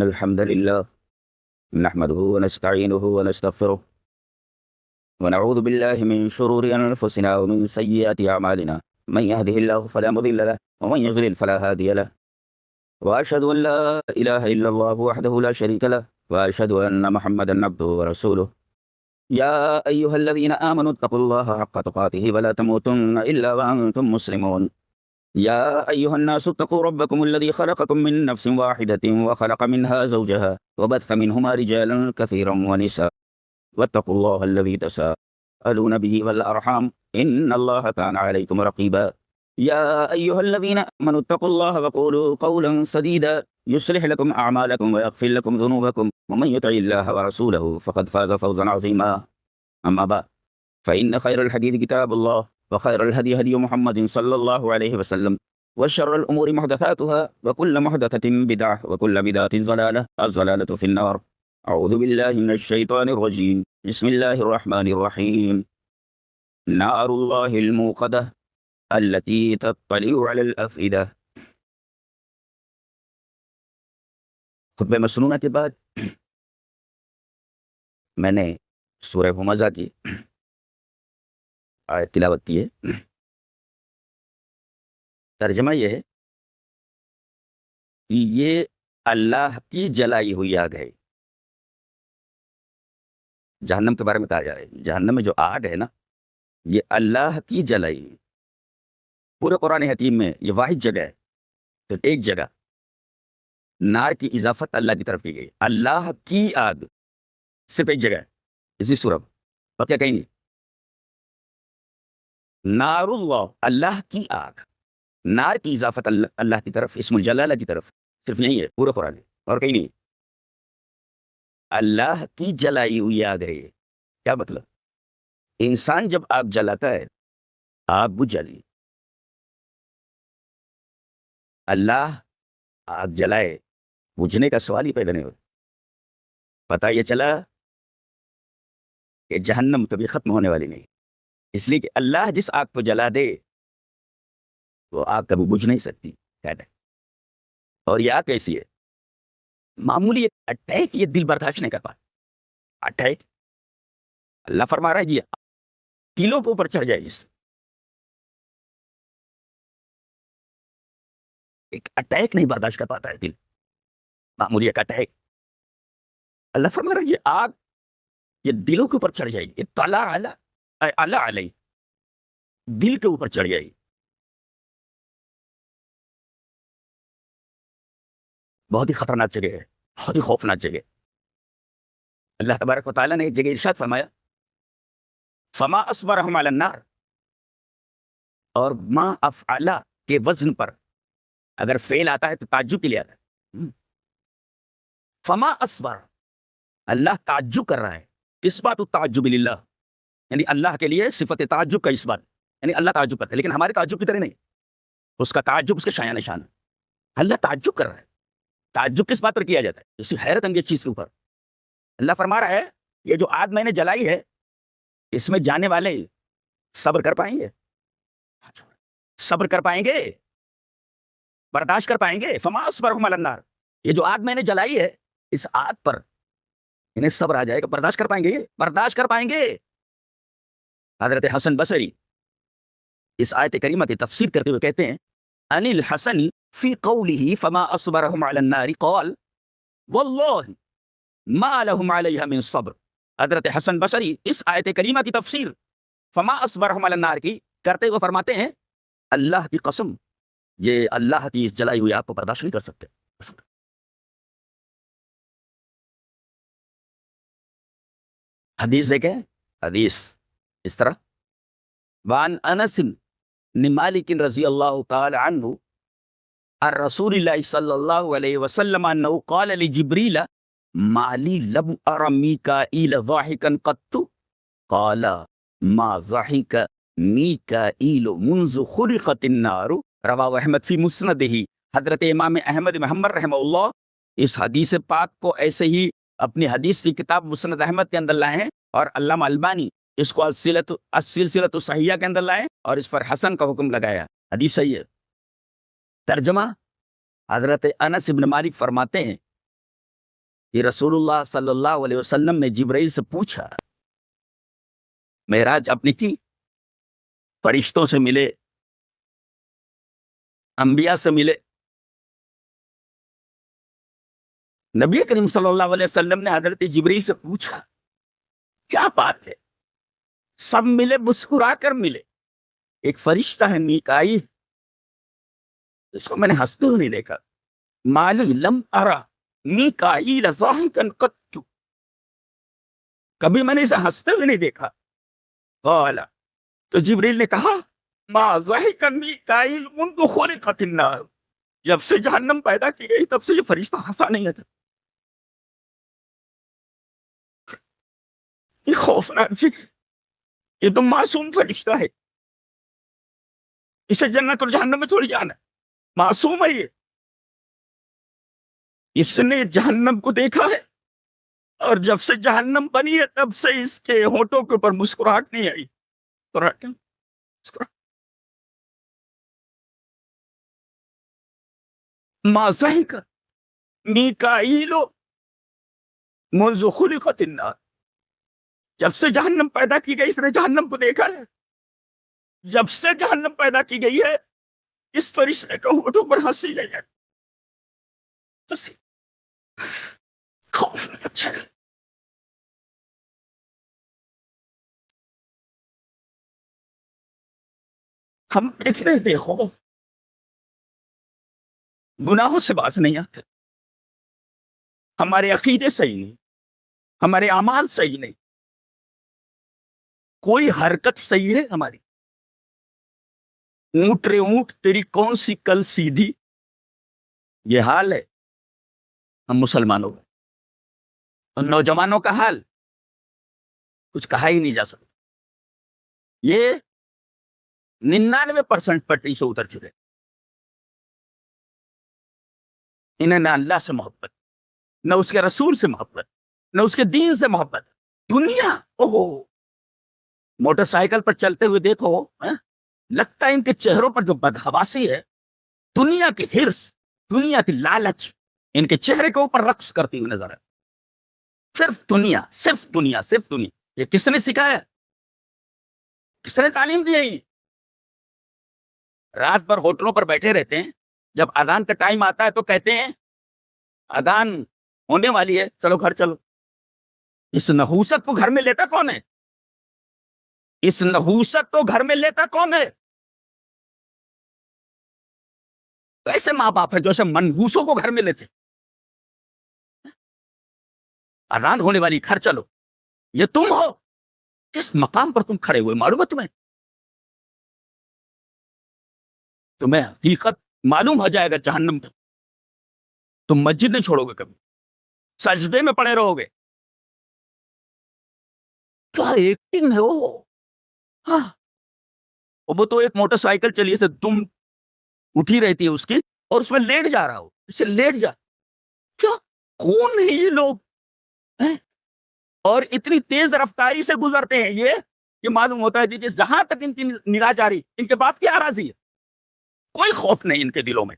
إن الحمد لله نحمده ونستعينه ونستغفره ونعوذ بالله من شرور أنفسنا ومن سيئات أعمالنا من يهده الله فلا مضل له ومن يضلل فلا هادي له وأشهد أن لا إله إلا الله وحده لا شريك له وأشهد أن محمدا عبده ورسوله يا أيها الذين آمنوا اتقوا الله حق تقاته ولا تموتن إلا وأنتم مسلمون يا أيها الناس اتقوا ربكم الذي خلقكم من نفس واحدة وخلق منها زوجها وبث منهما رجالا كثيرا ونساء واتقوا الله الذي تساءلون به والأرحام إن الله كان عليكم رقيبا يا أيها الذين آمنوا اتقوا الله وقولوا قولا سديدا يصلح لكم أعمالكم ويغفر لكم ذنوبكم ومن يطع الله ورسوله فقد فاز فوزا عظيما أما بعد فإن خير الحديث كتاب الله وخير الهدي هدي محمد صلى الله عليه وسلم وشر الأمور محدثاتها وكل محدثة بدعة وكل بدعة ضلالة الضلالة في النار أعوذ بالله من الشيطان الرجيم بسم الله الرحمن الرحيم نار الله الموقدة التي تطلع على الأفئدة. خطبہ مسنونہ کے بعد میں نے سورہ ہمزہ کی آیت تلاوت کی ہے. ترجمہ یہ ہے کہ یہ اللہ کی جلائی ہوئی آگ ہے. جہنم کے بارے میں کہا جا رہا ہے جہنم میں جو آگ ہے نا یہ اللہ کی جلائی. پورے قرآن حکیم میں یہ واحد جگہ ہے تو ایک جگہ نار کی اضافت اللہ کی طرف کی گئی. اللہ کی آگ صرف ایک جگہ ہے اسی سورت اور کیا کہیں گے نار اللہ اللہ کی آگ. نار کی اضافت اللہ کی طرف اسم الجلالہ کی طرف صرف یہی ہے پورے قرآن اور کہیں نہیں. اللہ کی جلائی ہوئی آگ ہے. کیا مطلب؟ انسان جب آگ جلاتا ہے آگ بجھ جاتی. اللہ آگ جلائے بجھنے کا سوال ہی پیدا نہیں ہوتا. پتہ یہ چلا کہ جہنم کبھی ختم ہونے والی نہیں اس لیے کہ اللہ جس آگ کو جلا دے وہ آگ کبھی بجھ نہیں سکتی. اور یہ آگ کیسی ہے؟ معمولی اٹیک یہ دل برداشت نہیں کر پاتا. اٹیک اللہ فرما رہا ہے یہ کلوں کے اوپر چڑھ جائے جس ایک اٹیک نہیں برداشت کر پاتا ہے دل. معمولی ایک اٹیک اللہ فرما رہا ہے یہ آگ یہ دلوں کے اوپر چڑھ جائے گی. اطلاع علی دل کے اوپر چڑھ جائے گی. بہت ہی خطرناک جگہ ہے بہت ہی خوفناک جگہ. اللہ تبارک و تعالیٰ نے ایک جگہ ارشاد فرمایا فما اصبرهم علی النار اور ما افعل کے وزن پر اگر فعل آتا ہے تو تعجب کے لیے آتا ہے. فما اصبر اللہ تعجب کر رہا ہے. اثبات التعجب للہ یعنی اللہ کے لیے صفت تعجب کا اثبات یعنی اللہ تعجب کرتا ہے لیکن ہمارے تعجب کی طرح نہیں. اس کا تعجب اس کے شایان نشان ہے. اللہ تعجب کر رہا ہے. تعجب کس بات پر کیا جاتا ہے؟ اسی حیرت انگیز چیز کے اوپر. اللہ فرما رہا ہے یہ جو آگ میں نے جلائی ہے اس میں جانے والے صبر کر پائیں گے صبر کر پائیں گے برداشت کر پائیں گے. فما اصبرهم علی النار یہ جو آگ میں نے جلائی ہے اس آگ پر انہیں صبر آ جائے گا. برداشت کر پائیں گے برداشت کر پائیں گے. حضرت حسن بصری اس آیت کریمہ کی تفسیر کرتے ہوئے کہتے ہیں ان الحسن فی قوله فما اصبرهم علی النار قال واللہ ما لهم علیہ من صبر. حضرت حسن بصری اس آیت کریمہ کی تفسیر فما اصبرهم علی النار کی کرتے ہوئے فرماتے ہیں اللہ کی قسم یہ اللہ کی اس جلائی ہوئی آگ کو برداشت نہیں کر سکتے. حدیث دیکھیں حدیث اس طرح وان انس بن مالک رضی اللہ تعالی عنہ عن رسول اللہ صلی اللہ علیہ وسلم انه قال لجبریل ما لی لم ار میکائیل ضاحکا قط قال ما ضحک میکائیل منذ خلقت النار رواہ احمد فی مسندہ. حضرت امام احمد محمد رحمہ اللہ اس حدیث پاک کو ایسے ہی اپنی حدیث کی کتاب مسند احمد کے اندر لائے ہیں اور علامہ البانی اس کو السلسلۃ الصحیحہ کے اندر لائے اور اس پر حسن کا حکم لگایا. حدیث صحیح ہے. ترجمہ حضرت انس بن مالک فرماتے ہیں یہ رسول اللہ صلی اللہ علیہ وسلم نے جبرائیل سے پوچھا، معراج اپنی کی، فرشتوں سے ملے، انبیاء سے ملے. نبی کریم صلی اللہ علیہ وسلم نے حضرت جبرائیل سے پوچھا کیا بات ہے؟ سب ملے، مسکرا کر ملے. ایک فرشتہ ہے میکائیل، اس کو میں نے ہنستے ہوئے نہیں دیکھا. معلوم لم ارا میکائیل ضاحکا قط، کبھی میں نے اسے ہنستے ہوئے نہیں دیکھا. قال، تو جبریل نے کہا ما ضحک میکائیل منذ خلقت النار، جب سے جہنم پیدا کی گئی تب سے یہ فرشتہ ہنسا نہیں تھا. یہ خوفناک چیز، یہ تو معصوم فرشتہ ہے، اسے جنت اور جہنم میں تھوڑی جانا ہے، معصوم ہے یہ. اس نے جہنم کو دیکھا ہے، اور جب سے جہنم بنی ہے تب سے اس کے ہونٹوں کے اوپر مسکراہٹ نہیں آئی. ما ضحک میکائیل منذ خلقت النار، جب سے جہنم پیدا کی گئی اس نے جہنم کو دیکھا ہے. جب سے جہنم پیدا کی گئی ہے اس فرشتے کے ہونٹوں پر ہنسی نہیں ہے. ہنسی خوفناک. اچھا، ہم دیکھتے دیکھو گناہوں سے باز نہیں آتے، ہمارے عقیدے صحیح نہیں، ہمارے اعمال صحیح نہیں، کوئی حرکت صحیح ہے ہماری. اونٹ رے اونٹ تیری کون سی کل سیدھی، یہ حال ہے ہم مسلمانوں کا. اور نوجوانوں کا حال کچھ کہا ہی نہیں جا سکتا. یہ 99% پٹری سے اتر چکے. انہیں نہ اللہ سے محبت، نہ اس کے رسول سے محبت، نہ اس کے دین سے محبت. دنیا، اوہو، موٹر سائیکل پر چلتے ہوئے دیکھو، لگتا ہے ان کے چہروں پر جو بدحواسی ہے، دنیا کی ہرس، دنیا کی لالچ ان کے چہرے کے اوپر رقص کرتی ہوئی نظر ہے. صرف دنیا، صرف دنیا، صرف دنیا. یہ کس نے سکھایا؟ کس نے تعلیم دی ہے؟ رات بھر ہوٹلوں پر بیٹھے رہتے ہیں، جب اذان کا ٹائم آتا ہے تو کہتے ہیں اذان ہونے والی ہے، چلو گھر چلو. اس نحوست کو گھر میں لیتا کون ہے؟ اس نحوست کو گھر میں لیتا کون ہے؟ ایسے ماں باپ ہے جو ایسے منحوسوں کو گھر میں لیتے. اذان ہونے والی، گھر چلو. یہ تم ہو، کس مقام پر تم کھڑے ہوئے معلوم ہے تمہیں؟ تمہیں حقیقت معلوم ہو جائے گا جہنم کا، تم مسجد نہیں چھوڑو گے کبھی، سجدے میں پڑے رہو گے. کیا ایکٹنگ ہے وہ. ہاں، وہ تو ایک موٹر سائیکل چلیے سے دم اٹھی رہتی ہے اس کی، اور اس میں لیٹ جا رہا ہو، اسے لیٹ جا. کیا، کون ہے یہ لوگ؟ اور اتنی تیز رفتاری سے گزرتے ہیں یہ معلوم ہوتا ہے کہ جہاں تک ان کی نگاہ جاری، ان کے باپ کی اراضی ہے. کوئی خوف نہیں ان کے دلوں میں،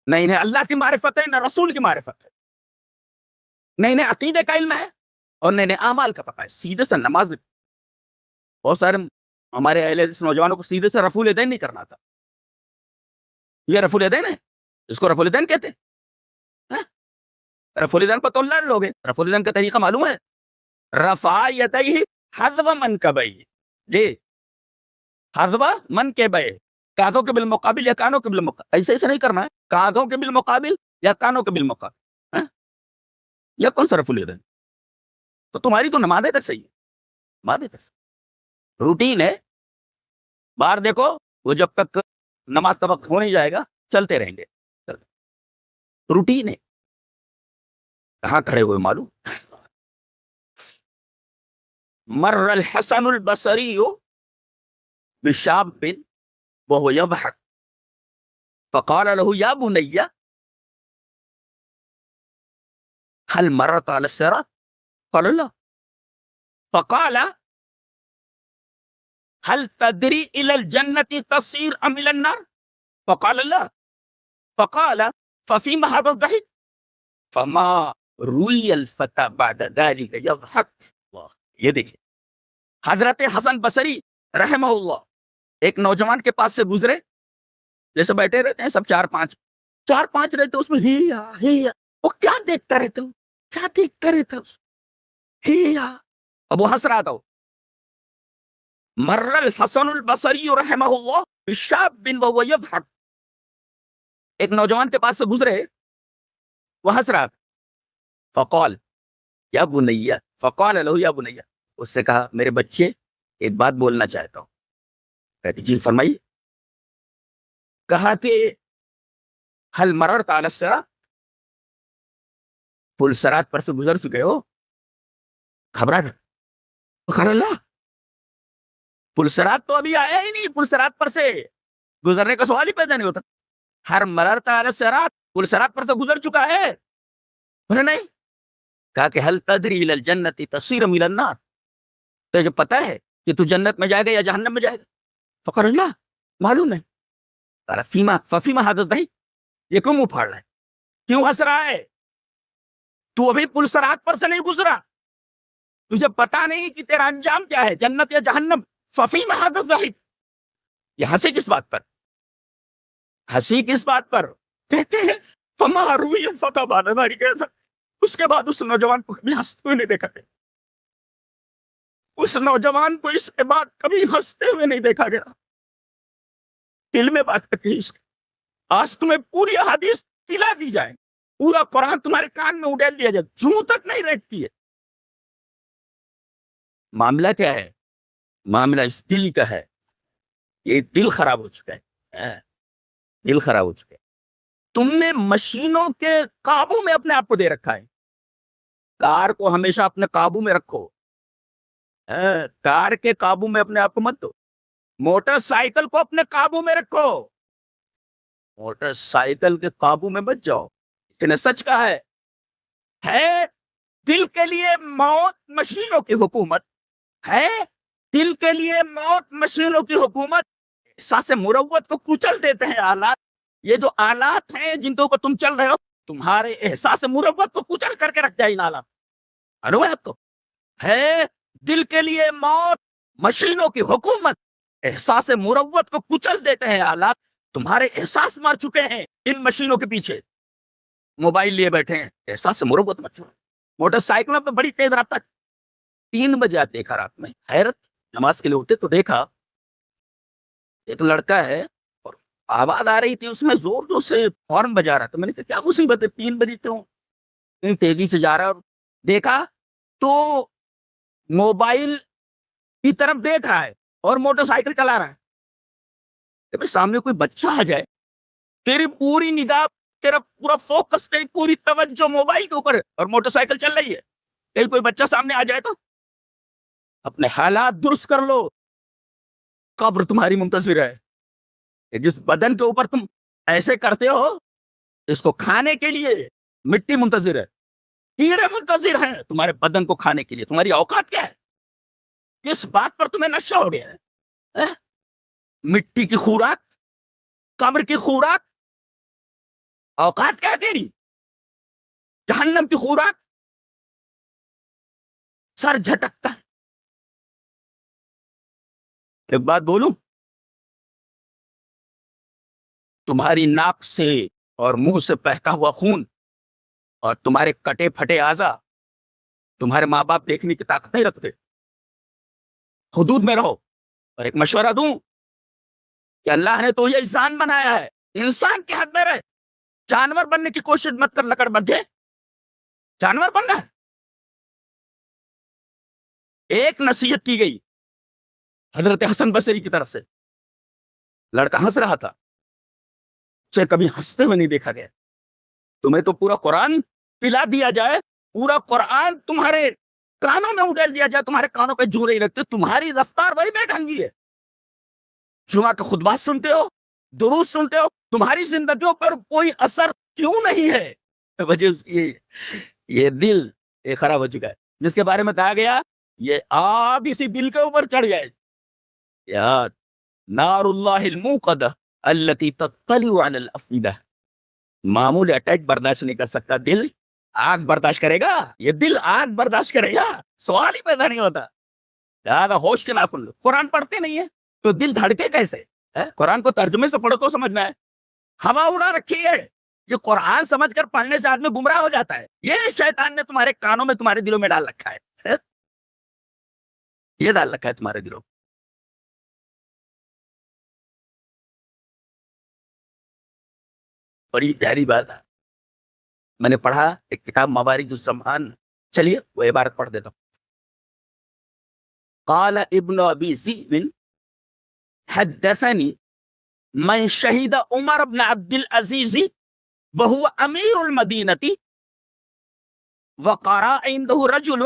نہ انہیں اللہ کی معرفت ہے، نہ رسول کی معرفت ہے، نہ انہیں عقیدے کا علم ہے، اور نہ انہیں اعمال کا پتہ ہے. سیدھے سے نماز میں بہت سارے ہمارے اہل حدیث نوجوانوں کو سیدھے سے رفع الیدین نہیں کرنا تھا. یہ رفع الیدین ہے، اس کو رفع الیدین کہتے ہیں. رفع الیدین پر تو اللہ لوگ ہیں. رفع الیدین کا طریقہ معلوم ہے؟ رفع یدیہ حذو منکبیہ، جی، حذو منکبیہ، کاندھوں کے بالمقابل یا کانوں کے بالمقابل. ایسے نہیں کرنا ہے، کاندھوں کے بالمقابل یا کانوں کے بالمقابل. یا کون سا رفع الیدین؟ تو تمہاری تو نمازیں تک صحیح ہے، نمازیں تک روٹین ہے. باہر دیکھو، وہ جب تک نماز کا وقت ہو نہیں جائے گا چلتے رہیں گے، روٹین ہے. کہاں کھڑے ہوئے معلوم؟ مر الحسن البصری بشاب وهو يضحك فقال له يا بني هل مرت على الصراط؟ قال لا. فقال هل تدري الى الجنة تصير ام الى النار؟ فقال لا. فقال ففيما هذا الضحك؟ فما روی الفتى بعد ذلك يضحك. یہ دیکھیں حضرت حسن بصری رحمہ اللہ ایک نوجوان کے پاس سے گزرے، جیسے بیٹھے رہتے ہیں سب چار پانچ رہتے، اس میں ہی وہ کیا دیکھتا رہتے ہو، کیا دیکھتا رہتا ہی اب وہ ہنس رہا تھا. مر الحسن البصری رحمہ اللہ بشاب وهو يضحك، ایک نوجوان کے پاس سے گزرے، وہ ہنس رہا تھا. فقال یا بنیا، فقال له یا بنیا، اس سے کہا میرے بچے ایک بات بولنا چاہتا ہوں. کہتی جی فرمائیے. کہا کہ هل مررت على الصراط، پل صراط پر سے گزر چکے ہو؟ گھبرا گئے. اللہ پل صراط تو ابھی آیا ہی نہیں، پل صراط پر سے گزرنے کا سوال ہی پیدا نہیں ہوتا. ہر مررت علی الصراط، پل صراط پر سے گزر چکا ہے؟ بولے نہیں. کہا کہ هل تدری الی الجنت تصیر الی النار، تجھے پتہ ہے کہ تو جنت میں جائے گا یا جہنم میں جائے گا؟ فقال اللہ معلوم نہیں. قال ففیما هذا الضحك، یہ کیوں منہ پھاڑ رہا ہے، کیوں ہنس رہا ہے؟ تو ابھی پل صراط پر سے نہیں گزرا، تجھے پتا نہیں کہ تیرا انجام کیا ہے، جنت یا جہنم. ففیما هذا الضحك، یہ ہنسی کس بات پر، ہنسی کس بات پر؟ کہتے ہیں فما روی الفتى بعد ذلك، اس کے بعد اس نوجوان کو کبھی ہنستے ہوئے نہیں دیکھا گیا. اس نوجوان کو اس کے بعد کبھی ہنستے ہوئے نہیں دیکھا گیا. دل میں بات کرتی ہے. آج تمہیں پوری حدیث دلا دی جائے، پورا قرآن تمہارے کان میں اڈیل دیا جائے، جوں تک نہیں رہتی ہے. معاملہ کیا ہے؟ معاملہ اس دل کا ہے. یہ دل خراب ہو چکا ہے، دل خراب ہو چکا ہے. تم نے مشینوں کے قابو میں اپنے آپ کو دے رکھا ہے. کار کو ہمیشہ اپنے قابو میں رکھو، کار کے قابو میں اپنے آپ کو مت دو. موٹر سائیکل کو اپنے قابو میں رکھو، موٹر سائیکل کے قابو میں مت جاؤ. اس نے سچ کہا ہے دل کے لیے موت مشینوں کی حکومت ہے، دل کے لیے موت مشینوں کی حکومت. احساس مروت کو کچل دیتے ہیں آلات. یہ جو آلات ہیں جن کے اوپر تم چل رہے ہو، تمہارے احساس مروت کو کچل کر کے رکھ جائے ان آلات. آپ کو ہے دل کے لیے موت مشینوں کی حکومت، احساس مروت کو کچل دیتے ہیں آلات. تمہارے احساس مار چکے ہیں ان مشینوں کے پیچھے. موبائل لیے بیٹھے ہیں، احساس مروت مت چھوڑو. موٹر سائیکل میں بڑی تیز رفتار 3 بجے دیکھا رات میں، حیرت. نماز کے لیے اٹھتے تو دیکھا ایک لڑکا ہے اور آواز آ رہی تھی، اس میں زور زور سے ہارن بجا رہا تھا. میں نے کہا کیا مصیبت ہے، 3 بجے کیوں اتنی تیزی سے جا رہا ہے؟ اور دیکھا تو موبائل کی طرف دیکھ رہا ہے اور موٹر سائیکل چلا رہا ہے. سامنے کوئی بچہ آ جائے، تیری پوری نگاہ، تیرا پورا فوکس، تیری پوری توجہ موبائل کے اوپر ہے اور موٹر سائیکل چل رہی ہے. کہیں کوئی بچہ سامنے آ جائے تو اپنے حالات درست کر لو. قبر تمہاری منتظر ہے. جس بدن کے اوپر تم ایسے کرتے ہو، اس کو کھانے کے لیے مٹی منتظر ہے، کیڑے منتظر ہیں تمہارے بدن کو کھانے کے لیے. تمہاری اوقات کیا ہے؟ کس بات پر تمہیں نشہ ہو گیا ہے؟ مٹی کی خوراک، قبر کی خوراک. اوقات کیا ہے تیری؟ جہنم کی خوراک. سر جھٹکتا ہے. ایک بات بولوں، تمہاری ناک سے اور منہ سے بہتا ہوا خون اور تمہارے کٹے پھٹے اعضا تمہارے ماں باپ دیکھنے کی طاقت نہیں رکھتے. حدود میں رہو. اور ایک مشورہ دوں کہ اللہ نے تو یہ انسان بنایا ہے، انسان کے حد میں رہے. جانور بننے کی کوشش مت کر، لکڑ بن گئے. جانور بننا ہے. ایک نصیحت کی گئی حضرت حسن بصری کی طرف سے. لڑکا ہنس رہا تھا، اسے کبھی ہنستے ہوئے نہیں دیکھا گیا. تمہیں تو پورا قرآن پلا دیا جائے، پورا قرآن تمہارے کانوں میں اڈیل دیا جائے، تمہارے کانوں پہ جھو نہیں رکھتے. تمہاری رفتار وہی بے ڈھنگی ہے. جمعہ کا خطبات سنتے ہو، دروس سنتے ہو، تمہاری زندگیوں پر کوئی اثر کیوں نہیں ہے؟ وجہ یہ دل یہ خراب ہو چکا ہے، جس کے بارے میں کہا گیا یہ آگ اسی دل کے اوپر چڑھ جائے. یاد نار اللہ الموقدہ التی تطلع علی الافئدہ. معمول اٹیک برداشت نہیں کر سکتا دل، آگ برداشت کرے گا؟ یہ دل آگ برداشت کرے گا؟ سوال ہی پیدا نہیں ہوتا. زیادہ ہوش کے ناخن لو. قرآن پڑھتے نہیں ہے تو دل دھڑکے کیسے؟ قرآن کو ترجمے سے پڑھو تو سمجھنا ہے. ہوا اڑا رکھی ہے. یہ قرآن سمجھ کر پڑھنے سے آدمی گمراہ ہو جاتا ہے. یہ شیطان نے تمہارے کانوں میں تمہارے دلوں میں ڈال رکھا ہے. یہ ڈال رکھا ہے تمہارے دلوں. بڑی گہری بات ہے. میں نے پڑھا ایک کتاب موارد الزمان. چلیے وہ عبارت پڑھ دیتا ہوں. قال ابن ابی ذئب حدثني من شهد عمر بن عبد العزيز وهو امیر المدینہ وقرا عنده رجل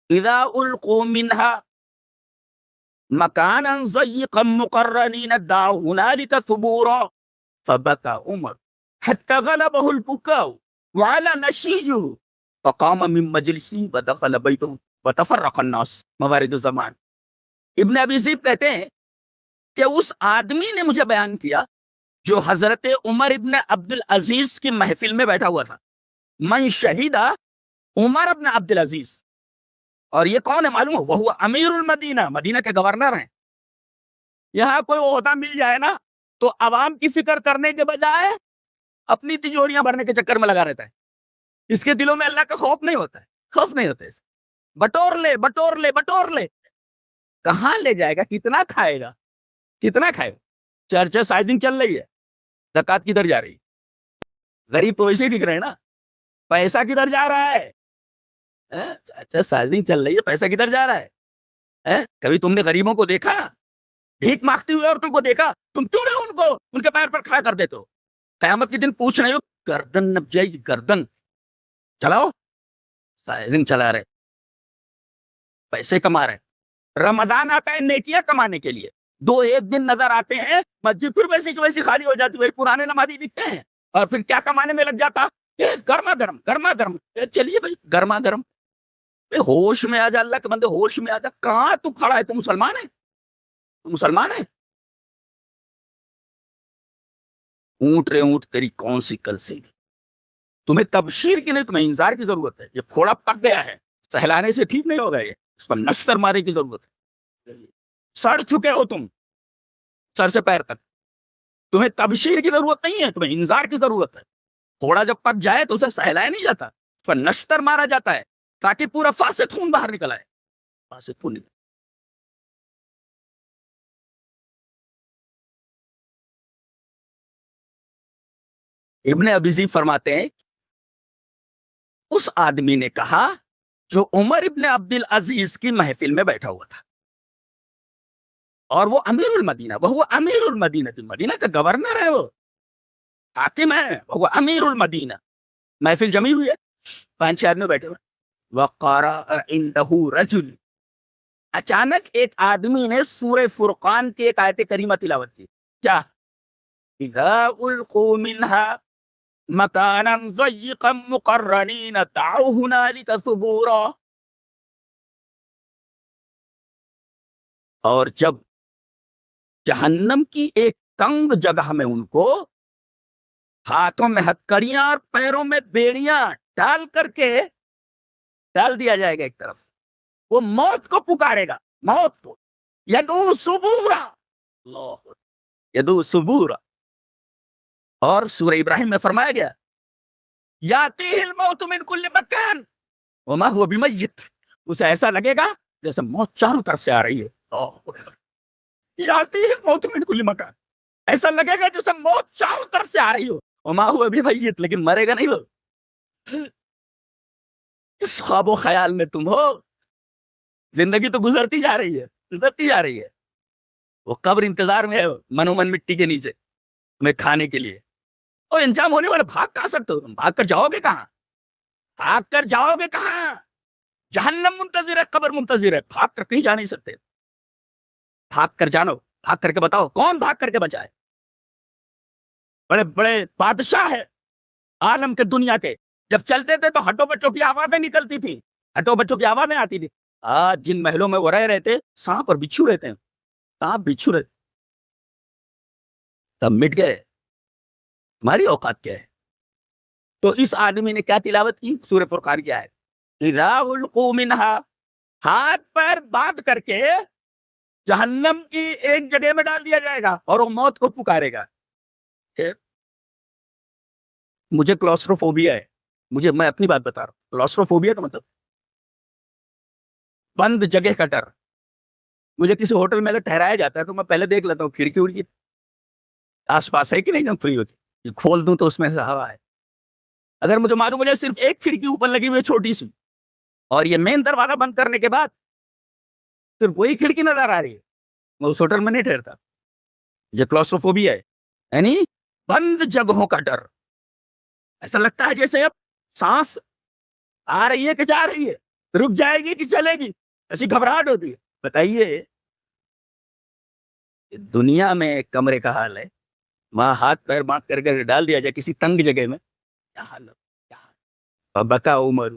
اذا القوا منها مكانا ضيقا مقرنين دعوا هنالك ثبورا فبكى عمر حتى غلبه البكاء وعلى نشيجه فقام من مجلسه ودخل بيته وتفرق الناس. موارد الزمان. ابن ابی ذئب کہتے ہیں کہ اس آدمی نے مجھے بیان کیا جو حضرت عمر ابن عبد العزیز کی محفل میں بیٹھا ہوا تھا. من شہیدہ عمر ابن عبد العزیز. اور یہ کون ہے معلوم ہے؟ وہ امیر المدینہ، مدینہ کے گورنر ہیں. یہاں کوئی عہدہ مل جائے نا تو عوام کی فکر کرنے کے بجائے اپنی تجوریاں بھرنے کے چکر میں لگا رہتا ہے. اس کے دلوں میں اللہ کا خوف نہیں ہوتا ہے. خوف نہیں ہوتا ہے. بٹور لے بٹور لے بٹور لے. کہاں لے جائے گا؟ کتنا کھائے گا؟ کتنا کھائے گا؟ چرچ سائزنگ چل رہی ہے. زکات کدھر جا رہی؟ غریب تو ویسے ہی دکھ رہے ہیں نا. پیسہ کدھر جا رہا ہے؟ چرچ سائزنگ چل رہی ہے. پیسہ کدھر جا رہا ہے؟ کبھی تم نے غریبوں کو دیکھا؟ بھیک مانگتی ہوئے عورتوں کو دیکھا؟ تم کیوں نہ ان کو ان کے پیر پر کھڑا کر دیتے ہو؟ قیامت کے دن پوچھ رہے ہو گردن نب جائے گی. گردن چلاؤ. سائزنگ چلا رہے، پیسے کما رہے. رمضان آتا ہے نیکیاں کمانے کے لیے. دو ایک دن نظر آتے ہیں مسجد پھر ویسی کی ویسی خالی ہو جاتی ہے. پرانے نمازی دکھتے ہیں اور پھر کیا کمانے میں لگ جاتا؟ گرما گرم گرما گرم. چلیے بھائی گرما گرم. ہوش میں آ جا اللہ کے بندے، ہوش میں آ جا. کہاں تو کھڑا ہے؟ تو مسلمان ہے؟ تو مسلمان ہے؟ اونٹ رے اونٹ تیری کون سی کل سے. تمہیں تبشیر کی نہیں، تمہیں انذار کی ضرورت ہے. یہ پھوڑا پک گیا ہے، سہلانے سے ٹھیک نہیں ہوگا. یہ اس پر نشتر مارے کی ضرورت ہے. سڑ چکے ہو تم سر سے پیر تک. تمہیں تبشیر کی ضرورت نہیں ہے، تمہیں انذار کی ضرورت ہے. پھوڑا جب پک جائے تو اسے سہلایا نہیں جاتا، اس پر نشتر مارا جاتا ہے تاکہ پورا فاسد خون باہر نکل آئے. فاسد خون نکل. ابن ابی ذئب فرماتے ہیں اس آدمی نے کہا جو عمر ابن عبد العزیز کی محفل میں بیٹھا ہوا تھا، اور وہ امیر المدینہ، وہ امیر المدینہ، مدینہ کا گورنر ہے، وہ حاکم ہے، وہ امیر المدینہ. محفل جمی ہوئی ہے، 5-6 آدمی بیٹھے ہوئے. وقارا عنده رجل. اچانک ایک آدمی نے سورہ فرقان کی ایک آیت کریمہ تلاوت کی. کیا؟ اذا القوا منها مکانا ضیقا مقرنین دعوا هنالک ثبورا. اور جب جہنم کی ایک تنگ جگہ میں ان کو ہاتھوں میں ہتکڑیاں اور پیروں میں بیڑیاں ڈال کر کے ڈال دیا جائے گا ایک طرف، وہ موت کو پکارے گا، موت کو. یدعو ثبورا. اللہ یدعو ثبورا. اور سورہ ابراہیم میں فرمایا گیا یاتیہ الموت من کل مکان وما هو بمیت. اسے ایسا لگے گا جیسے موت چاروں طرف سے آ رہی ہے. یاتیہ الموت من کل مکان. ایسا لگے گا جیسے موت چاروں طرف سے آ رہی ہو. وما هو بمیت، لیکن مرے گا نہیں وہ. اس خواب و خیال میں تم ہو. زندگی تو گزرتی جا رہی ہے، گزرتی جا رہی ہے. وہ قبر انتظار میں ہے، منو من مٹی کے نیچے تمہیں کھانے کے لیے. اور انجام ہونے والا بھاگ کہاں سکتے ہو؟ تم بھاگ کر جاؤ گے کہاں؟ بھاگ کر جاؤ گے کہاں؟ جہنم منتظر ہے، قبر منتظر ہے. بھاگ کر کہیں جا نہیں سکتے. بھاگ کر جانو، بھاگ کر کے بتاؤ کون بھاگ کر کے بچائے؟ بڑے بڑے بادشاہ ہے عالم کے، دنیا کے، جب چلتے تھے تو ہٹو بچوں کی آوازیں نکلتی تھی، ہٹو بچوں کی آوازیں آتی تھی. آج جن محلوں میں وہ رہ رہے تھے سانپ اور بچھو رہتے ہیں. سانپ بچھو رہتے سب مٹ گئے. تمہاری اوقات کیا ہے؟ تو اس آدمی نے کیا تلاوت کی؟ سورہ فرقان کی آیت، اذا القوا منہا، ہاتھ پیر باندھ کر کے جہنم کی ایک جگہ میں ڈال دیا جائے گا اور وہ موت کو پکارے گا. مجھے کلاسٹروفوبیا ہے، میں اپنی بات بتا رہا ہوں. کلاسٹروفوبیا کا مطلب بند جگہ کا ڈر. مجھے کسی ہوٹل میں اگر ٹھہرایا جاتا ہے تو میں پہلے دیکھ لیتا ہوں کھڑکی اڑکی آس پاس ہے کہ نہیں، فری ہوتی، کھول دوں تو اس میں سے ہوا ہے. اگر مجھے معلوم ہو جائے صرف ایک کھڑکی اوپر لگی ہوئی ہے چھوٹی سی، اور یہ مین دروازہ بند کرنے کے بعد صرف وہی کھڑکی نظر آ رہی ہے، میں اس ہوٹل میں نہیں ٹھہرتا. یہ کلاسٹروفوبیا ہے، یعنی بند جگہوں کا ڈر. ایسا لگتا ہے جیسے اب سانس آ رہی ہے کہ جا رہی ہے، رک جائے گی کہ چلے گی، ایسی گھبراہٹ ہوتی ہے. بتائیے دنیا میں ایک کمرے کا حال ہے، وہاں ہاتھ پیر باندھ کر کے ڈال دیا جائے کسی تنگ جگہ میں، کیا حال ہے. بکا عمر،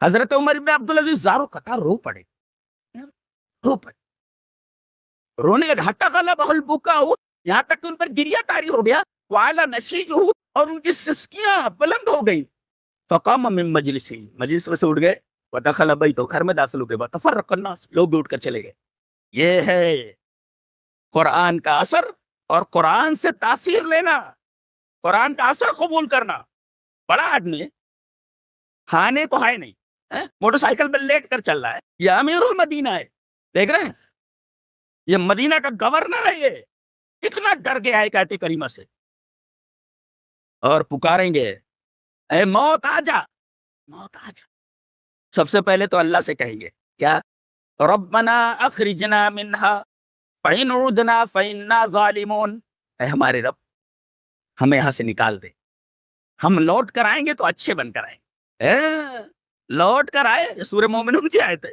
حضرت عمر ابن عبدالعزیز زارو قطار رو پڑے، رونے کا ہٹا کالا بہل بکا ہو، یہاں تک کہ ان پر گریا تاری ہو گیا. وعلا نشیج ہو، اور ان کی سسکیاں بلند ہو گئی. فقام من مجلس سے اٹھ گئے، ودخل بیتہ، گھر میں داخل ہو گئے. تفرق الناس، لوگ بھی اٹھ کر چلے گئے. یہ ہے قرآن کا اثر اور قرآن سے تاثیر لینا، قرآن کا اثر قبول کرنا. بڑا آدمی کھانے کو ہے نہیں، موٹر سائیکل پہ لیٹ کر چل رہا ہے، یہ امیر المدینہ ہے، دیکھ رہے ہیں، یہ مدینہ کا گورنر ہے. یہ کتنا ڈر گیا ہے آیت کریمہ سے، اور پکاریں گے اے موت آ جا، موت آ جا. سب سے پہلے تو اللہ سے کہیں گے کیا؟ ربنا اخرجنا منہا فإن عدنا فإنا ظالمون. اے ہمارے رب، ہمیں یہاں سے نکال دے، ہم لوٹ کر آئیں گے تو اچھے بن کر آئیں گے. لوٹ کر آئے، سورہ مومنون کی آیت ہے.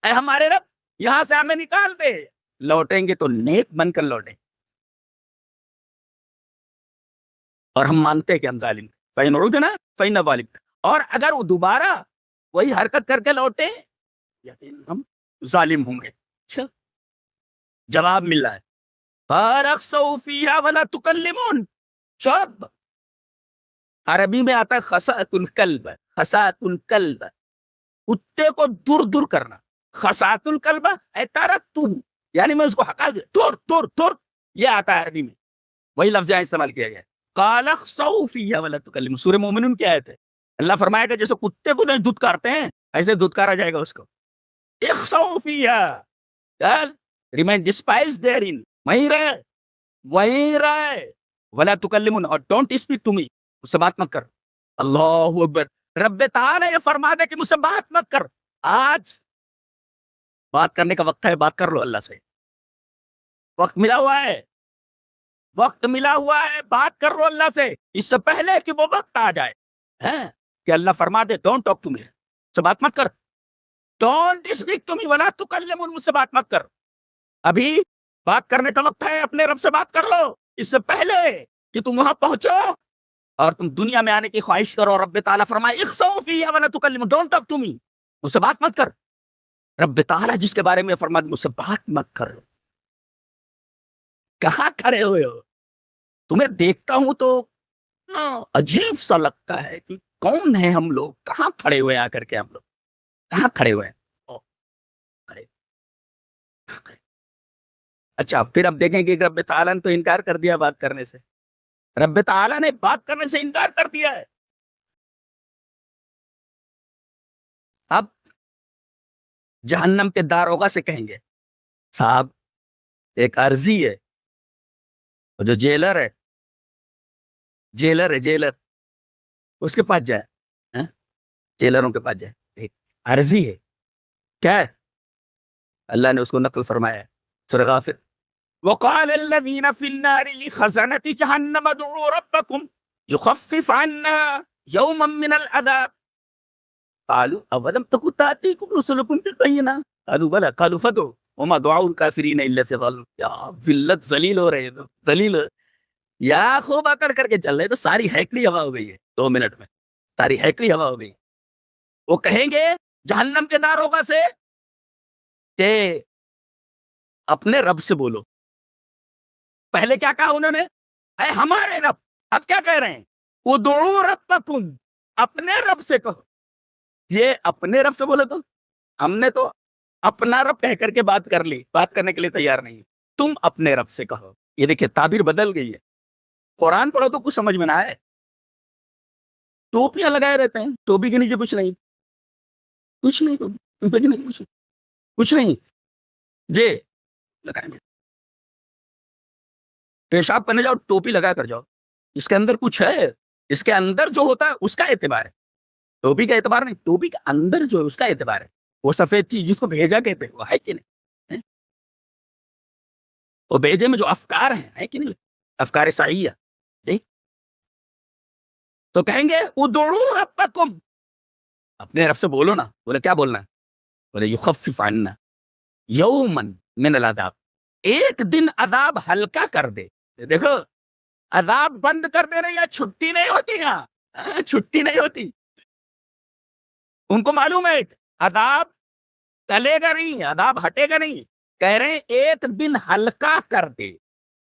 اے ہمارے رب، یہاں سے ہمیں نکال دے، لوٹیں گے تو نیک بن کر لوٹیں. اور ہم مانتے ہیں کہ ہم ظالم تھے. فإن عدنا فإنا ظالم. اور اگر وہ دوبارہ وہی حرکت کر کے لوٹے، یقین ہم ظالم ہوں گے. اچھا جواب مل رہا ہے، فَارَخْسَوْا فِيهَا وَلَا تُكَلِّمُونَ. شب عربی میں آتا ہے خسات القلب، خسات القلب، کتے کو دور دور کرنا. خسات القلب اے ترکتہ، یعنی میں اس کو ہٹا دیا، دور دور دور. یہ آتا ہے عربی میں، وہی لفظ یہاں استعمال کیا گیا ہے. قَالَ اخْسَوْا فِيهَا وَلَا تُكَلِّمُونَ. سورہ مومنون کی آیت ہے. اللہ فرمائے گا جیسے کتے کو نہیں دھتکارتے ہیں ایسے دھتکارا جائے گا اس کو. اخْسَوْا فِيهَا، ریمین ڈسپائز دیئرین، وہیں رہے. وَلَا تُكَلِّمُونَ، اور ڈونٹ اسپیک ٹو می، اس سے بات مت کر. اللہ اکبر. رب تعالی یہ فرما دے کہ مجھ سے بات مت کر. آج بات کرنے کا وقت ہے، بات کر لو اللہ سے. وقت ملا ہوا ہے، وقت ملا ہوا ہے، بات کر لو اللہ سے اس سے پہلے کہ وہ وقت آ جائے کہ اللہ فرما دے ڈونٹ ٹاک ٹو می، سے بات مت کر. ڈونٹ اسپیک ٹو می ولا تکلمون، مجھ سے بات مت کر. ابھی بات کرنے کا وقت ہے، اپنے رب سے بات کر لو اس سے پہلے کہ تم وہاں پہنچو اور تم دنیا میں آنے کی خواہش کرو. رب تعالیٰ فرمائے اخسؤ فیہا ولا تکلمون، ڈونٹ ٹاک ٹو می، مجھ سے بات مت کر. رب تعالیٰ جس کے بارے میں فرمایا مجھ سے بات مت کر. کہاں کھڑے ہوئے ہو؟ تمہیں دیکھتا ہوں تو عجیب سا لگتا ہے کہ کون ہے ہم لوگ، کہاں کھڑے ہوئے آ کر کے، ہم لوگ کہاں کھڑے ہوئے ہیں. اچھا پھر اب دیکھیں کہ رب تعالیٰ نے تو انکار کر دیا بات کرنے سے، رب تعالیٰ نے بات کرنے سے انکار کر دیا ہے. اب جہنم کے داروغہ سے کہیں گے صاحب ایک عرضی ہے، جو جیلر ہے، جیلر اس کے پاس جائے، جیلروں کے پاس جائے، ایک عرضی ہے. کیا ہے؟ اللہ نے اس کو نقل فرمایا ہے سورہ غافر، وقال الذين في النار لخزنة جهنم ادعوا ربكم يخفف عنا يوما من العذاب قالوا اولم تك تأتيكم رسلكم بالبينات قالوا بلى قالوا فادعوا وما دعاء الكافرين الا في ضلال. یا ذلت ذلیل ہو رہے ہیں، ذلیل یا خوب آ کر کے چل رہے تو ساری ہیکڑی ہوا ہو گئی ہے 2 منٹ میں، ساری ہیکڑی ہوا ہو گئی. وہ کہیں گے جہنم کے داروغہ سے کہ اپنے رب سے بولو. پہلے کیا کہا انہوں نے؟ اے ہمارے رب. اب کیا کہہ رہے ہیں؟ ادعوا ربکم، اپنے رب سے کہو. یہ اپنے رب سے بولے تو ہم نے تو اپنا رب کہہ کر کے بات کر لی، بات کرنے کے لیے تیار نہیں. تم اپنے رب سے کہو. یہ دیکھیں تعبیر بدل گئی ہے. قرآن پڑھو تو کچھ سمجھ میں نہ آئے، ٹوپیاں لگائے رہتے ہیں، ٹوپی کے نیچے کچھ نہیں، کچھ نہیں، ٹوپی کے نیچے کچھ نہیں، جی لگائیں گے. پیشاب کرنے جاؤ ٹوپی لگا کر جاؤ، اس کے اندر کچھ ہے، اس کے اندر جو ہوتا ہے اس کا اعتبار ہے، ٹوپی کا اعتبار نہیں. ٹوپی کے اندر جو ہے اس کا اعتبار ہے. وہ سفید چیز جس کو بھیجا کہتے ہیں وہ ہے کہ نہیں؟ وہ بھیجے میں جو افکار ہیں ہے کہ نہیں؟ افکار صحیح ہے. تو کہیں گے ادعوا ربکم، اپنے رب سے بولو نا. بولے کیا بولنا ہے؟ بولے یخفف عنا یوما من العذاب، ایک دن عذاب ہلکا کر دے. دیکھو عذاب بند کر دے رہے یا چھٹی نہیں ہوتی، یہاں چھٹی نہیں ہوتی. ان کو معلوم ہے عذاب ٹلے گا نہیں، عذاب ہٹے گا نہیں. کہہ رہے ہیں ایک دن ہلکا کر دے.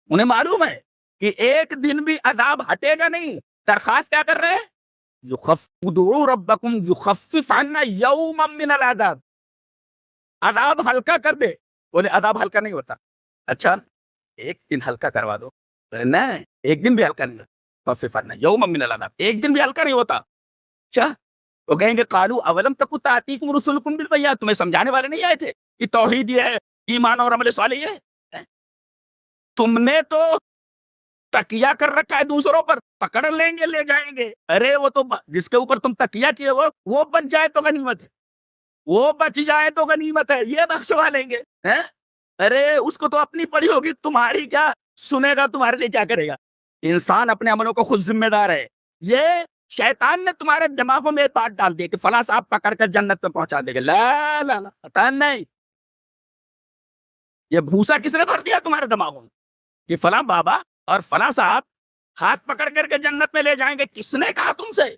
انہیں معلوم ہے کہ ایک دن بھی عذاب ہٹے گا نہیں. درخواست کیا کر رہے ہیں؟ ادعوا ربکم یخفف عنا یوما من العذاب، عذاب ہلکا کر دے. بولے عذاب ہلکا نہیں ہوتا. اچھا ایک دن ہلکا کروا دو. نہیں ایک دن بھی ہلکا نہیں ہوتا. یخفف عنا یوما من العذاب، ایک دن بھی ہلکا نہیں ہوتا. اچھا وہ کہیں گے قالوا اولم تک تاتیکم رسلکم بالبینات، تمہیں سمجھانے والے نہیں آئے تھے کہ توحید یہ ہے، ایمان اور عمل صالح یہ ہے؟ تم نے تو تکیہ کر رکھا ہے دوسروں پر، پکڑ لیں گے لے جائیں گے. ارے وہ تو جس کے اوپر تم تکیہ کیے وہ بچ جائے تو غنیمت ہے، وہ بچ جائے تو غنیمت ہے، یہ بخشوا لیں گے. ارے اس کو تو اپنی پڑی ہوگی، تمہاری کیا سنے گا، تمہارے لیے کیا کرے گا. انسان اپنے عملوں کو خود ذمہ دار ہے. یہ شیطان نے تمہارے دماغوں میں بات ڈال دی کہ فلاں صاحب پکڑ کر جنت میں پہنچا دے گا. لا لا لا، پتہ نہیں یہ بھوسا کس نے بھر دیا تمہارے دماغوں میں کہ فلاں بابا اور فلاں صاحب ہاتھ پکڑ کر کے جنت میں لے جائیں گے. کس نے کہا تم سے؟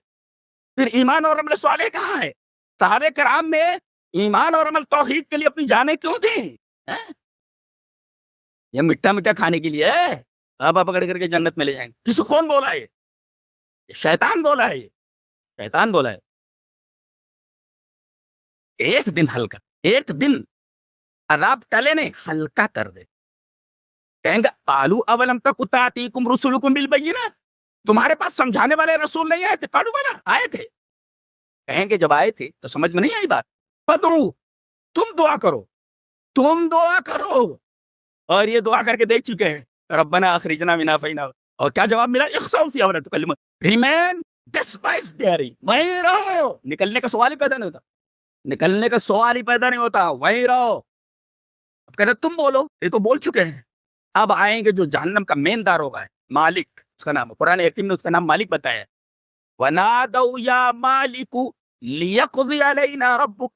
پھر ایمان اور عمل صالح کہاں ہے؟ صحابہ کرام نے ایمان اور عمل توحید کے لیے اپنی جانیں کیوں دیں؟ یہ مٹھا مٹھا کھانے کے لیے بابا پکڑ کر کے جنت میں لے جائیں گے. کس کو کون بولا ہے؟ شیطان بولا ہے، شیطان بولا ہے. ایک دن ہلکا، ایک دن عذاب ٹلے نہیں، ہلکا کر دے. کہیں گے قالوا اولم تک تاتیکم رسلکم بالبینات، تمہارے پاس سمجھانے والے رسول نہیں آئے تھے؟ قالوا بلا، آئے تھے. کہیں گے جب آئے تھے تو سمجھ میں نہیں آئی بات. فدعوا، تم دعا کرو، تم دعا کرو. اور یہ دعا کر کے دیکھ چکے ہیں ربنا اخرجنا منها فإنا، اور کیا جواب ملا؟ اخسؤوا فيها ولا تكلمون، ریمین ڈسپائز دیئرنگ، وہیں رہو. نکلنے کا سوال ہی پیدا نہیں ہوتا، نکلنے کا سوال ہی پیدا نہیں ہوتا، وہیں رہو. اب کہتے تم بولو، یہ تو بول چکے ہیں. اب آئیں گے جو جہنم کا مین دار ہوگا، مالک اس کا نام ہے، قرآن حکیم نے اس کا نام مالک بتایا. وَنَادَوْا يَا مَالِكُ لِيَقْضِيَ عَلَيْنَا رَبُّكَ،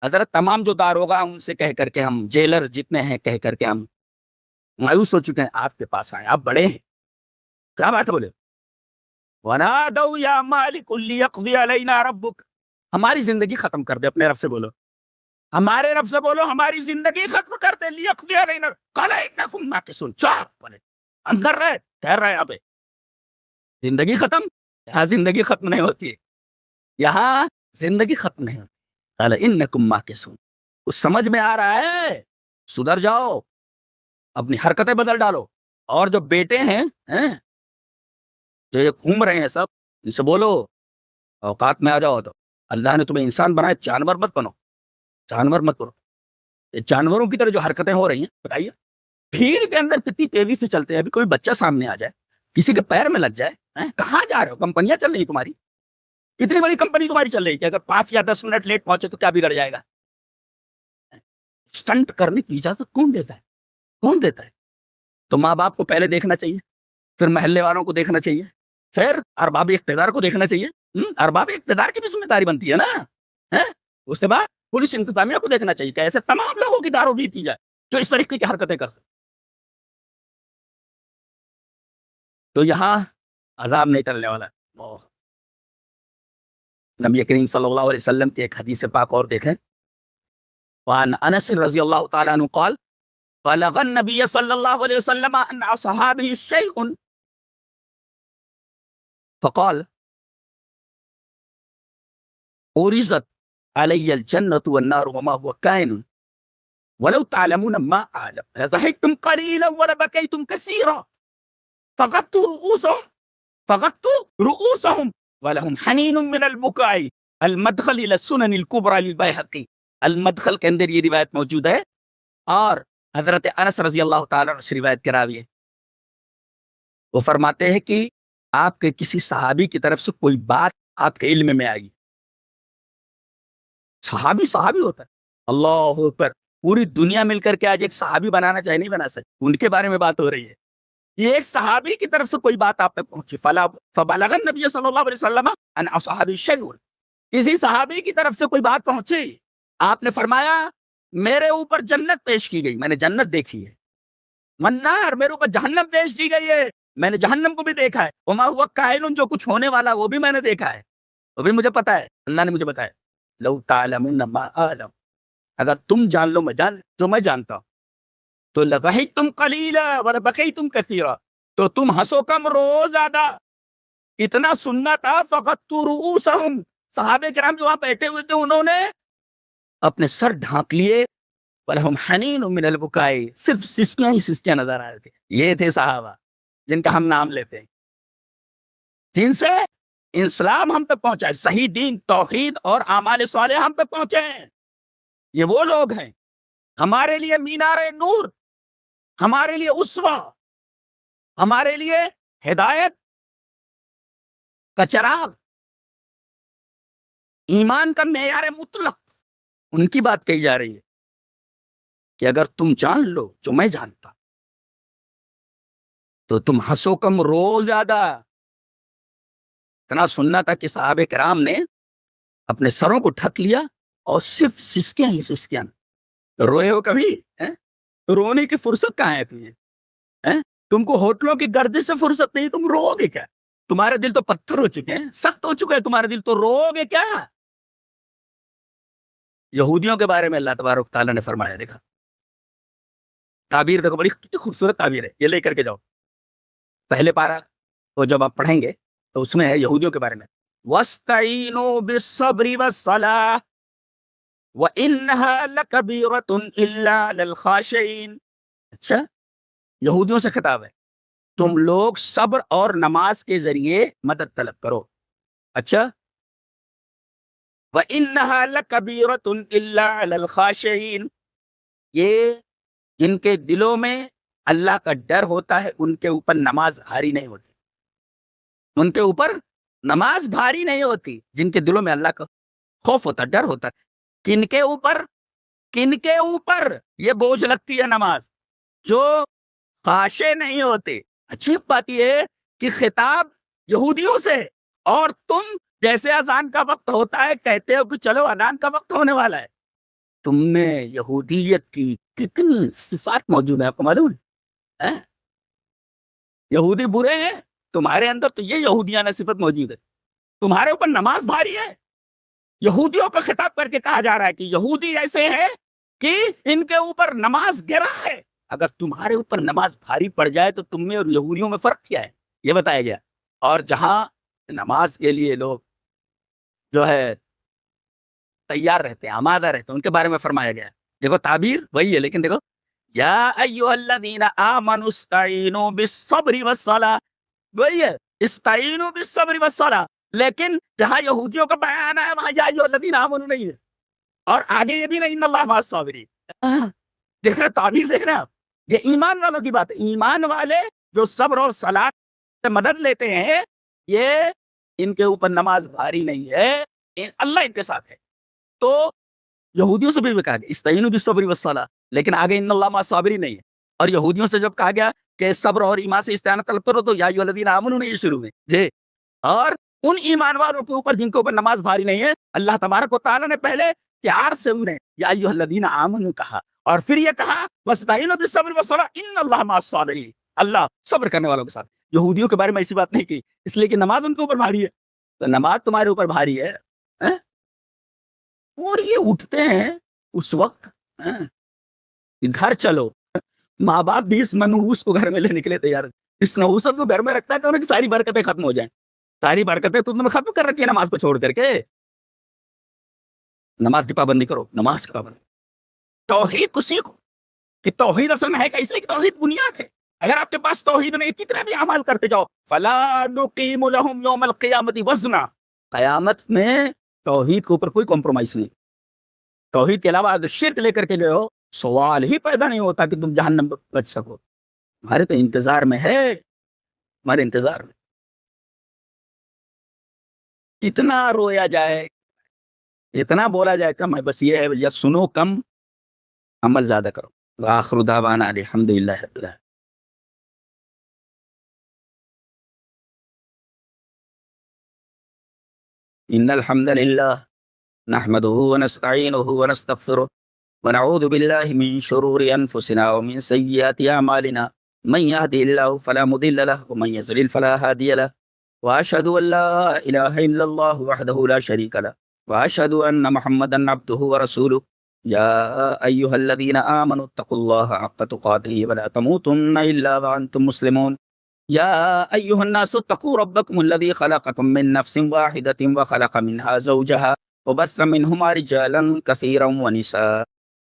حضرت تمام جو دار ہوگا ان سے کہہ کر کے، ہم جیلر جتنے ہیں کہہ کر کے ہم مایوس ہو چکے ہیں، آپ کے پاس آئے، آپ بڑے ہیں. کیا بات بولے؟ وَنَادَوْا يَا مَالِكُ لِيَقْضِيَ عَلَيْنَا رَبُّكَ، ہماری زندگی ختم کر دے. اپنے رب سے بولو، ہمارے رب سے بولو ہماری زندگی ختم کر دے. لِيَقْضِيَ عَلَيْنَا قَالَ إِنَّكُمْ مَاكِثُونَ، چاپ ہم کر رہے ٹھہر رہے. یہاں پہ زندگی ختم، یہاں زندگی ختم نہیں ہوتی ہے، یہاں زندگی ختم نہیں ہوتی. قَالَ إِنَّكُمْ مَاكِثُونَ، کچھ سمجھ میں آ رہا ہے؟ سدھر جاؤ، اپنی حرکتیں بدل ڈالو. اور جو بیٹے ہیں جو یہ گھوم رہے ہیں سب، ان سے بولو اوقات میں آ جاؤ. تو اللہ نے تمہیں انسان بنایا، جانور مت بنو، جانور مت بنو. یہ جانوروں کی طرح جو حرکتیں ہو رہی ہیں، بتائیے بھیڑ کے اندر کتنی تیزی سے چلتے ہیں. ابھی کوئی بچہ سامنے آ جائے، کسی کے پیر میں لگ جائے، کہاں جا رہے ہو؟ کمپنیاں چل رہی ہیں تمہاری، کتنی بڑی کمپنی تمہاری چل رہی ہے کہ اگر 5 یا 10 منٹ لیٹ پہنچے تو کیا بگڑ جائے گا؟ اسٹنٹ کرنے کی اجازت کون دیتا ہے؟ کون دیتا ہے؟ تو ماں باپ کو پہلے دیکھنا چاہیے، پھر محلے والوں کو دیکھنا چاہیے، پھر ارباب اقتدار کو دیکھنا چاہیے. ارباب اقتدار کی بھی ذمہ داری بنتی ہے نا. اس کے بعد پولیس انتظامیہ کو دیکھنا چاہیے کہ ایسے تمام لوگوں کی دارو بھی کی جائے جو اس طریقے کی حرکتیں کرتے. تو یہاں عذاب نہیں ٹلنے والا. نبی کریم صلی اللہ علیہ وسلم کی ایک حدیث پاک اور دیکھیں. وعن انس رضی اللہ تعالیٰ عنہ قال بلغ النبی صلی اللہ علیہ وسلم ان اصحابہ شیء فقال عرضت علی الجنة والنار وما هو كائن ولو تعلمون ما أعلم لضحكتم قليلا ولبكيتم كثيرا فغطوا رؤوسهم ولهم حنين من البكاء المدخل إلى السنن الكبرى للبيهقي. المدخل کے اندر یہ روایت موجود ہے اور حضرت انس رضی اللہ تعالیٰ عنہ سے روایت کراوی ہے. وہ فرماتے ہیں کہ آپ کے کسی صحابی کی طرف سے کوئی بات آپ کے علم میں آئی. صحابی ہوتا ہے. اللہ اکبر. پوری دنیا مل کر کے آج ایک صحابی بنانا چاہے نہیں بنا سکتے. ان کے بارے میں بات ہو رہی ہے. یہ ایک صحابی کی طرف سے کوئی بات آپ تک پہنچی. فبلغ النبی صلی اللہ علیہ وسلم ان اصحابی شیء. کسی صحابی کی طرف سے کوئی بات پہنچی, آپ نے فرمایا میرے اوپر جنت پیش کی گئی, میں نے جنت دیکھی ہے. والنار, میرے اوپر جہنم پیش کی گئی ہے, میں نے جہنم کو بھی دیکھا ہے. وما هو کائن, جو کچھ ہونے والا وہ بھی میں نے دیکھا ہے, وہ بھی مجھے پتا ہے, اللہ نے مجھے بتایا. لو تعلمون ما اعلم, اگر تم جان لو میں جان جو میں جانتا ہوں تو لضحکتم قلیلا ولبکیتم کثیرا, تو تم ہنسو کم رو زیادہ. اتنا سننا تھا. فغطوا رؤوسہم, صحابہ کرام جو وہاں بیٹھے ہوئے تھے انہوں نے اپنے سر ڈھانک لیے. وَلَهُمْ حَنِينٌ مِّنَ الْبُكَاءِ, صرف سسکیاں ہی سسکیاں نظر آ رہے تھے. یہ تھے صحابہ جن کا ہم نام لیتے ہیں, جن سے اسلام ہم تک پہنچا ہے, صحیح دین, توحید اور اعمال صالحہ ہم تک پہنچے ہیں. یہ وہ لوگ ہیں ہمارے لیے مینار نور, ہمارے لیے اسوہ, ہمارے لیے ہدایت کا چراغ, ایمان کا معیار مطلق. ان کی بات کہی جا رہی ہے کہ اگر تم جان لو جو میں جانتا تو تم ہنسو کم رو زیادہ. اتنا سننا تھا کہ صحابہ کرام نے اپنے سروں کو ڈھک لیا اور صرف سسکیاں ہی سسکیاں. روئے ہو کبھی؟ رونے کی فرصت کہاں ہے تمہیں؟ تم کو ہوٹلوں کی گردش سے فرصت نہیں, تم رو گے کیا؟ تمہارے دل تو پتھر ہو چکے ہیں, سخت ہو چکے ہیں تمہارے دل, تو رو گے کیا؟ یہودیوں کے بارے میں اللہ تبارک تعالیٰ نے فرمایا, دیکھا تعبیر دیکھو, بڑی خوبصورت تعبیر ہے, یہ لے کر کے جاؤ. پہلے پارا وہ جب آپ پڑھیں گے تو اس میں ہے یہودیوں کے بارے میں, وَاسْتَعِینُوا بِالصَّبْرِ وَالصَّلَاةِ وَإِنَّهَا لَكَبِيرَةٌ إِلَّا لِلْخَاشِعِينَ. اچھا, یہودیوں سے خطاب ہے, تم لوگ صبر اور نماز کے ذریعے مدد طلب کرو. اچھا, وَإِنَّهَا لَكَبِيرَةٌ إِلَّا لِلْخَاشِعِينَ, یہ جن کے دلوں میں اللہ کا ڈر ہوتا ہے ان کے اوپر نماز بھاری نہیں ہوتی. ان کے اوپر نماز بھاری نہیں ہوتی جن کے دلوں میں اللہ کا خوف ہوتا, ڈر ہوتا. کن کے اوپر یہ بوجھ لگتی ہے نماز؟ جو خاشع نہیں ہوتے. اچھی بات یہ ہے کہ خطاب یہودیوں سے, اور تم جیسے اذان کا وقت ہوتا ہے کہتے ہو کہ چلو اذان کا وقت ہونے والا ہے. تم میں یہودیت کی کتنی صفات موجود ہیں آپ کو معلوم ہے؟ یہودی برے ہیں, تمہارے اندر تو یہ یہودیانہ صفت موجود ہے. تمہارے اوپر نماز بھاری ہے. یہودیوں کا خطاب کر کے کہا جا رہا ہے کہ یہودی ایسے ہیں کہ ان کے اوپر نماز گرا ہے. اگر تمہارے اوپر نماز بھاری پڑ جائے تو تم میں اور یہودیوں میں فرق کیا ہے, یہ بتایا گیا. اور جہاں نماز کے لیے لوگ جو ہے تیار رہتے ہیں, آمادہ رہتے ہیں, ان کے بارے میں فرمایا گیا. دیکھو تعبیر وہی ہے, لیکن دیکھو یا ایھا الذین آمنوا استعینوا بالصبر والصلاۃ, وہی ہے استعینوا بالصبر والصلاۃ. لیکن جہاں یہودیوں کا بیان ہے وہاں یا ایھا الذین آمنوا نہیں ہے, اور آگے یہ بھی نہیں ان اللہ مع الصابرین. دیکھ رہے تعبیر, دیکھ رہے ہیں آپ, یہ ایمان والوں کی بات ہے. ایمان والے جو صبر اور صلاۃ سے مدد لیتے ہیں, یہ ان کے اوپر نماز بھاری نہیں ہے, اللہ ان کے ساتھ ہے. تو یہودیوں سے بھی کہا گیا استعینوا بالصبر والصلاۃ, لیکن آگے ان اللہ مع الصابرین نہیں ہے. اور یہودیوں سے جب کہا گیا کہ صبر اور ایمان سے استعانت طلب کرو تو یا ایھا الذین آمنوا نہیں شروع میں جی. اور ان ایمان والوں کے اوپر جن کے اوپر نماز بھاری نہیں ہے, اللہ تبارک و تعالیٰ نے پہلے پیار سے انہیں یا ایھا الذین آمنوا کہا, اور پھر یہ کہا واستعینوا بالصبر والصلاۃ ان اللہ مع الصابرین, اللہ صبر کرنے والوں کے ساتھ. یہودیوں کے بارے میں ایسی بات نہیں کی, اس لیے کہ نماز ان کے اوپر بھاری ہے. تو نماز تمہارے اوپر بھاری ہے, اور یہ اٹھتے ہیں اس وقت, گھر چلو, ماں باپ بھی اس منحوس کو گھر میں لے نکلے تیار. اس نحوست کو گھر میں رکھتا ہے کہ انہیں ساری برکتیں ختم ہو جائیں, ساری برکتیں تو تم نے ختم کر رکھی ہے نماز کو چھوڑ کر کے. نماز کی پابندی کرو, نماز کی پابندی, توحید کو سیکھو کہ توحید اصل میں ہے کہ اس لیے کہ توحید بنیاد ہے. اگر آپ کے پاس توحید نہیں, کتنے بھی اعمال کرتے جاؤ, فلا نقیم لهم یوم القیامت وزنا, قیامت میں توحید کے اوپر کوئی کمپرومائز نہیں. توحید کے علاوہ اگر شرک لے کر کے گئے ہو, سوال ہی پیدا نہیں ہوتا کہ تم جہنم میں بچ سکو. ہمارے تو انتظار میں ہے, ہمارے انتظار میں. اتنا رویا جائے, اتنا بولا جائے کم ہے, بس یہ ہے یا سنو کم, عمل زیادہ کرو. وآخر دعوانا الحمدللہ رب العالمین. ان الحمد للہ نحمده ونستعینه ونستغفره ونعوذ باللہ من شرور انفسنا ومن سیئات اعمالنا من يهده الله فلا مضل له ومن يضلل فلا هادي له واشهد ان لا اله الا الله وحده لا شريك له واشهد ان محمدا عبده ورسوله يا ايها الذين امنوا اتقوا الله حق تقاته ولا تموتن الا وانتم مسلمون. يا أيها الناس اتقوا ربكم الذي خلقكم من نفس واحدة وخلق منها زوجها وبث منهما رجالا كثيرا ونساء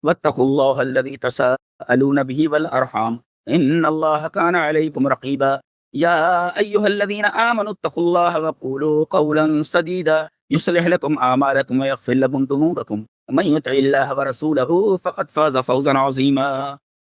واتقوا الله الذي تساءلون به والأرحام إن الله كان عليكم رقيبا. يا أيها الذين آمنوا اتقوا الله وقولوا قولا سديدا يصلح لكم أعمالكم ويغفر لكم ذنوبكم ومن يطع الله ورسوله فقد فاز فوزا عظيما.